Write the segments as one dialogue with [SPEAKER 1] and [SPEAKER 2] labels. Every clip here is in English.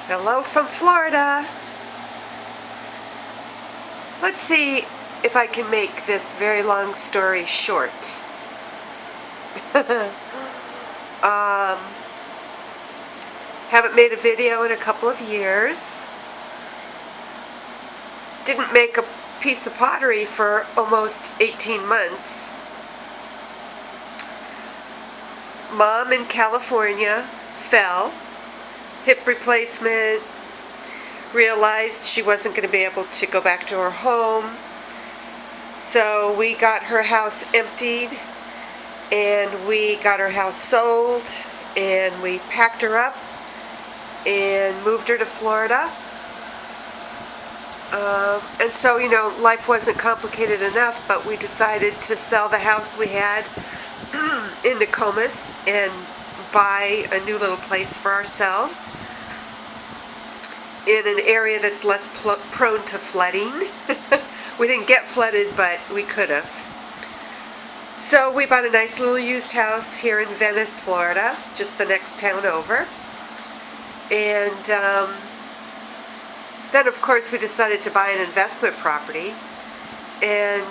[SPEAKER 1] Hello from Florida. Let's see if I can make this very long story short. Haven't made a video in a couple of years. Didn't make a piece of pottery for almost 18 months. Mom in California fell, hip replacement, realized she wasn't going to be able to go back to her home. So we got her house emptied and we got her house sold and we packed her up and moved her to Florida. And so, life wasn't complicated enough, but we decided to sell the house we had in Nokomis and buy a new little place for ourselves in an area that's less prone to flooding. We didn't get flooded, but we could have. So we bought a nice little used house here in Venice, Florida, just the next town over. And then, of course, we decided to buy an investment property. And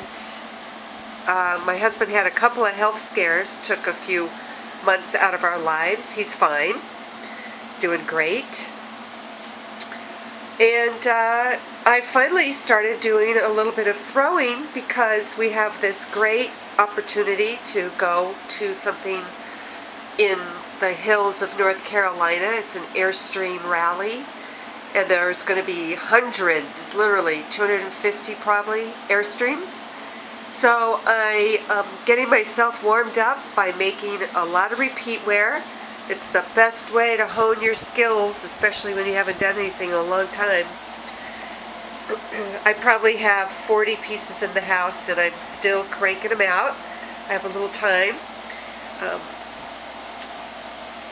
[SPEAKER 1] my husband had a couple of health scares, took a few months out of our lives. He's fine, doing great. And I finally started doing a little bit of throwing because we have this great opportunity to go to something in the hills of North Carolina. It's an Airstream rally, and there's going to be hundreds, literally 250 probably, Airstreams. So I am getting myself warmed up by making a lot of repeat wear. It's the best way to hone your skills, especially when you haven't done anything in a long time. I probably have 40 pieces in the house and I'm still cranking them out. I have a little time.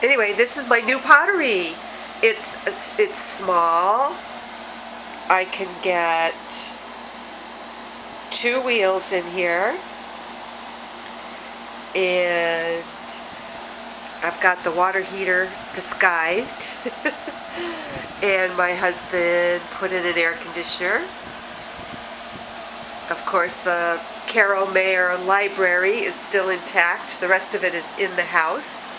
[SPEAKER 1] Anyway, this is my new pottery. It's small. I can get 2 wheels in here, and I've got the water heater disguised. And my husband put in an air conditioner. Of course, the Carol Mayer library is still intact. The rest of it is in the house.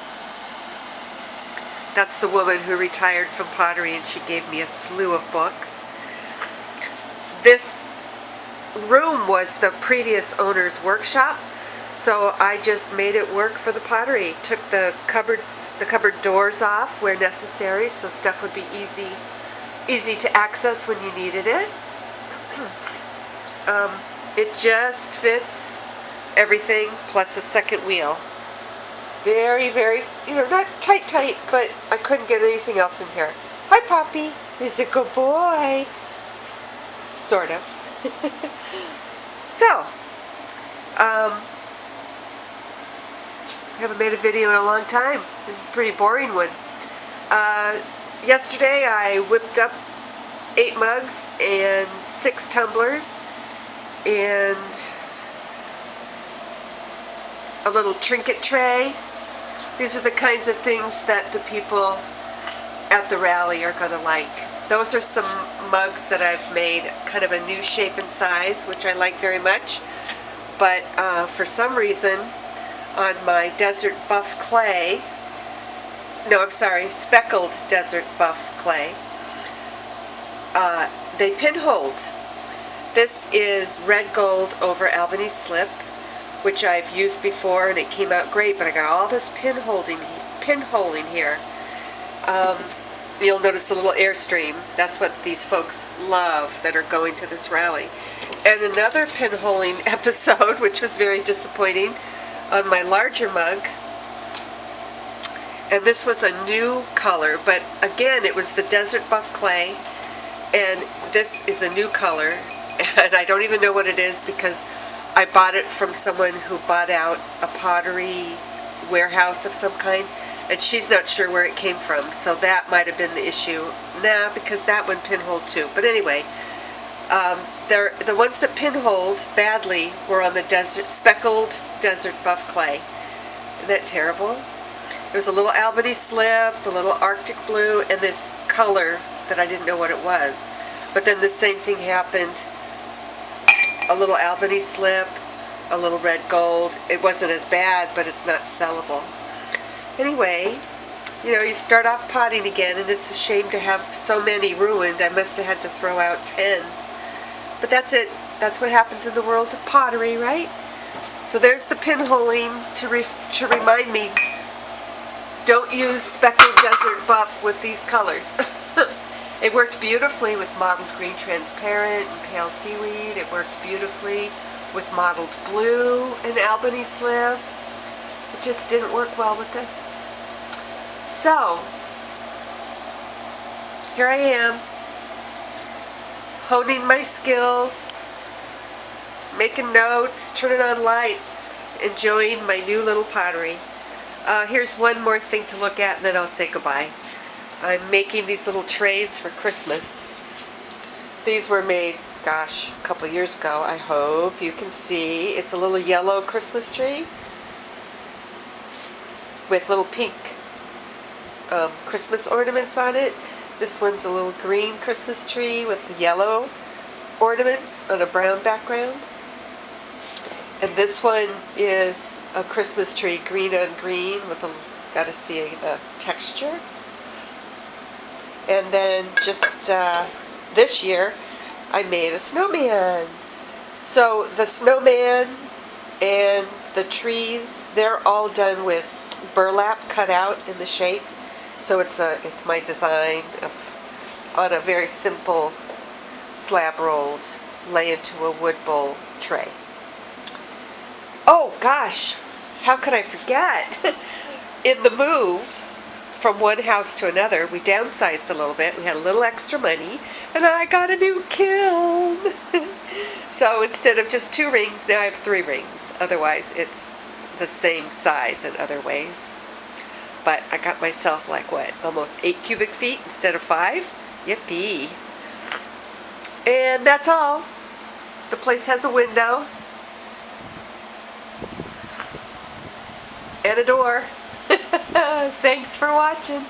[SPEAKER 1] That's the woman who retired from pottery, and she gave me a slew of books. This room was the previous owner's workshop, so I just made it work for the pottery. Took the cupboard doors off where necessary, so stuff would be easy to access when you needed it. It just fits everything plus a second wheel. Very, very, not tight, but I couldn't get anything else in here. Hi, Poppy. He's a good boy. Sort of. So, haven't made a video in a long time. This is a pretty boring one. Yesterday I whipped up 8 mugs and 6 tumblers and a little trinket tray. These are the kinds of things that the people at the rally are going to like. Those are some mugs that I've made kind of a new shape and size, which I like very much. But for some reason, on my desert buff clay, speckled desert buff clay, they pinholed. This is red gold over Albany slip, which I've used before and it came out great, but I got all this pinholing here. You'll notice the little Airstream. That's what these folks love that are going to this rally. And another pinholing episode, which was very disappointing, on my larger mug. And this was a new color, but again, it was the desert buff clay, and this is a new color, and I don't even know what it is because I bought it from someone who bought out a pottery warehouse of some kind, and she's not sure where it came from, so that might have been the issue. Because that one pinholed too. But anyway, the ones that pinholed badly were on the speckled desert buff clay. Isn't that terrible? There's a little Albany slip, a little Arctic blue, and this color that I didn't know what it was. But then the same thing happened. A little Albany slip, a little red gold. It wasn't as bad, but it's not sellable. Anyway, you start off potting again, and it's a shame to have so many ruined. I must have had to throw out 10. But that's it. That's what happens in the worlds of pottery, right? So there's the pinholing to remind me, don't use Speckled Desert Buff with these colors. It worked beautifully with Mottled Green Transparent and Pale Seaweed. It worked beautifully with Mottled Blue and Albany Slip. It just didn't work well with this. So, here I am, honing my skills, making notes, turning on lights, enjoying my new little pottery. Here's one more thing to look at, and then I'll say goodbye. I'm making these little trays for Christmas. These were made, gosh, a couple years ago. I hope you can see. It's a little yellow Christmas tree with little pink Christmas ornaments on it. This one's a little green Christmas tree with yellow ornaments on a brown background. And this one is a Christmas tree, green on green, with gotta see the texture. And then just this year, I made a snowman. So the snowman and the trees, they're all done with burlap cut out in the shape. So it's my design on a very simple slab rolled, lay into a wood bowl tray. Oh gosh, how could I forget? In the move from one house to another, we downsized a little bit. We had a little extra money, and I got a new kiln. So instead of just 2 rings, now I have 3 rings. Otherwise, it's the same size in other ways. But I got myself almost 8 cubic feet instead of 5. Yippee. And that's all. The place has a window. And a door. Thanks for watching.